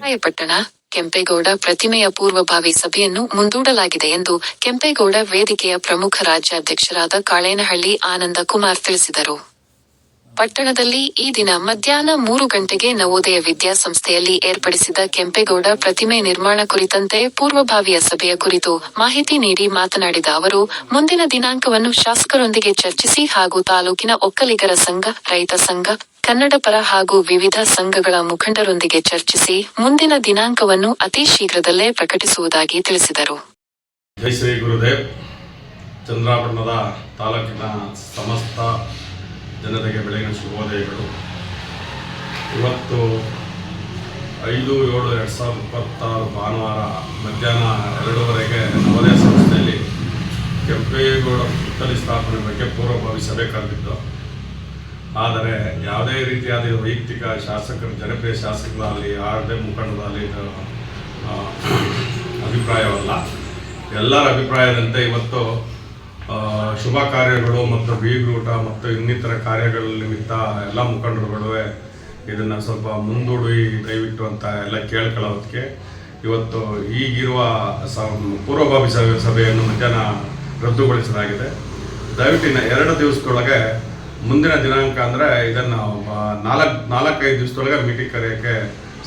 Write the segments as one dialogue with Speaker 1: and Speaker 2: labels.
Speaker 1: ರಾಯಪಟ್ಟಣ ಕೆಂಪೇಗೌಡ ಪ್ರತಿಮೆಯ ಪೂರ್ವಭಾವಿ ಸಭೆಯನ್ನು ಮುಂದೂಡಲಾಗಿದೆ ಎಂದು ಕೆಂಪೇಗೌಡ ವೇದಿಕೆಯ ಪ್ರಮುಖ ರಾಜ್ಯಾಧ್ಯಕ್ಷರಾದ ಕಾಳೇನಹಳ್ಳಿ ಆನಂದ ಕುಮಾರ್ ತಿಳಿಸಿದರು. ಪಟ್ಟಣದಲ್ಲಿ ಈ ದಿನ ಮಧ್ಯಾಹ್ನ 3 ಗಂಟೆಗೆ ನವೋದಯ ವಿದ್ಯಾಸಂಸ್ಥೆಯಲ್ಲಿ ಏರ್ಪಡಿಸಿದ ಕೆಂಪೇಗೌಡ ಪ್ರತಿಮೆ ನಿರ್ಮಾಣ ಕುರಿತಂತೆ ಪೂರ್ವಭಾವಿಯ ಸಭೆಯ ಕುರಿತು ಮಾಹಿತಿ ನೀಡಿ ಮಾತನಾಡಿದ ಅವರು, ಮುಂದಿನ ದಿನಾಂಕವನ್ನು ಶಾಸಕರೊಂದಿಗೆ ಚರ್ಚಿಸಿ ಹಾಗೂ ತಾಲೂಕಿನ ಒಕ್ಕಲಿಗರ ಸಂಘ, ರೈತ ಸಂಘ, ಕನ್ನಡಪರ ಹಾಗೂ ವಿವಿಧ ಸಂಘಗಳ ಮುಖಂಡರೊಂದಿಗೆ ಚರ್ಚಿಸಿ ಮುಂದಿನ ದಿನಾಂಕವನ್ನು ಅತಿ ಶೀಘ್ರದಲ್ಲೇ ಪ್ರಕಟಿಸುವುದಾಗಿ ತಿಳಿಸಿದರು.
Speaker 2: ಜೈ ಶ್ರೀ ಗುರುದೇವ್. ಚಂದ್ರಾಪಟ್ಟಣದ ತಾಲೂಕಿನ ಸಮಸ್ತ ಜನತೆಗೆ ಬೆಳಗಿನ ಶುಭೋದಯಗಳು. ಇವತ್ತು 5/7/2026 ಭಾನುವಾರ ಮಧ್ಯಾಹ್ನ 2:15 ನವೋದಯ ಸಂಸ್ಥೆಯಲ್ಲಿ ಕೆಂಪೇಗೌಡ ಪುತ್ಥಳಿ ಸ್ಥಾಪನೆ ಬಗ್ಗೆ ಪೂರ್ವಭಾವಿ ಸಭೆ ಕರೆದಿದ್ದು. ಆದರೆ ಯಾವುದೇ ರೀತಿಯಾದ ವೈಯಕ್ತಿಕ ಶಾಸಕರು, ಜನಪ್ರಿಯ ಶಾಸಕರಾಗಲಿ, ಯಾವುದೇ ಮುಖಂಡರಾಗಲಿ ಇದು ಅಭಿಪ್ರಾಯವಲ್ಲ. ಎಲ್ಲರ ಅಭಿಪ್ರಾಯದಂತೆ ಇವತ್ತು ಶುಭ ಕಾರ್ಯಗಳು ಮತ್ತು ಬೀಗ್ರೂಟ ಮತ್ತು ಇನ್ನಿತರ ಕಾರ್ಯಗಳ ನಿಮಿತ್ತ ಎಲ್ಲ ಮುಖಂಡರುಗಳು ಇದನ್ನು ಸ್ವಲ್ಪ ಮುಂದೂಡಿ ದಯವಿಟ್ಟು ಅಂತ ಎಲ್ಲ ಕೇಳ್ಕೊಳ್ಳೋದಕ್ಕೆ ಇವತ್ತು ಈಗಿರುವ ಪೂರ್ವಭಾವಿ ಸಭೆಯನ್ನು ಮಧ್ಯಾಹ್ನ ರದ್ದುಗೊಳಿಸಲಾಗಿದೆ. ದಯವಿಟ್ಟು 2 ದಿವಸದೊಳಗೆ ಮುಂದಿನ ದಿನಾಂಕ ಅಂದರೆ ಇದನ್ನು 4-5 ದಿವಸದೊಳಗೆ ಮೀಟಿಂಗ್ ಕರೆಯೋಕ್ಕೆ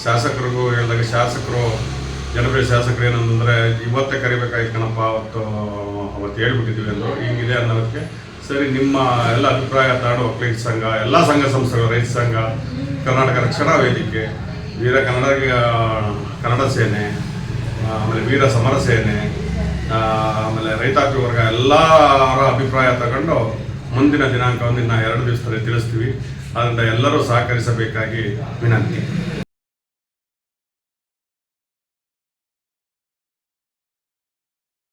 Speaker 2: ಶಾಸಕರಿಗೂ ಹೇಳಿದಾಗ, ಶಾಸಕರು ಜನಪ್ರಿಯ ಶಾಸಕರು ಏನಂದರೆ ಇವತ್ತೇ ಕರಿಬೇಕಾಯ್ತು ಕಣಪ್ಪ, ಅವತ್ತು ಹೇಳ್ಬಿಟ್ಟಿದ್ವಿ ಅಂದರು. ಹಿಂಗಿದೆ ಅನ್ನೋದಕ್ಕೆ ಸರಿ, ನಿಮ್ಮ ಎಲ್ಲ ಅಭಿಪ್ರಾಯ ತಗೊಂಡು ಒಕ್ಕಲಿಗ ಸಂಘ, ಎಲ್ಲ ಸಂಘ ಸಂಸ್ಥೆಗಳು, ರೈತ ಸಂಘ, ಕರ್ನಾಟಕ ರಕ್ಷಣಾ ವೇದಿಕೆ, ವೀರ ಕನ್ನಡ ಸೇನೆ, ಆಮೇಲೆ ವೀರ ಸಮರ ಸೇನೆ, ಆಮೇಲೆ ರೈತಾಪಿ ವರ್ಗ ಎಲ್ಲರ ಅಭಿಪ್ರಾಯ ತಗೊಂಡು ಮುಂದಿನ ದಿನಾಂಕವನ್ನು 2 ದಿವಸದಲ್ಲಿ ತಿಳಿಸ್ತೀವಿ. ಆದ್ದರಿಂದ ಎಲ್ಲರೂ ಸಹಕರಿಸಬೇಕಾಗಿ ವಿನಂತಿ.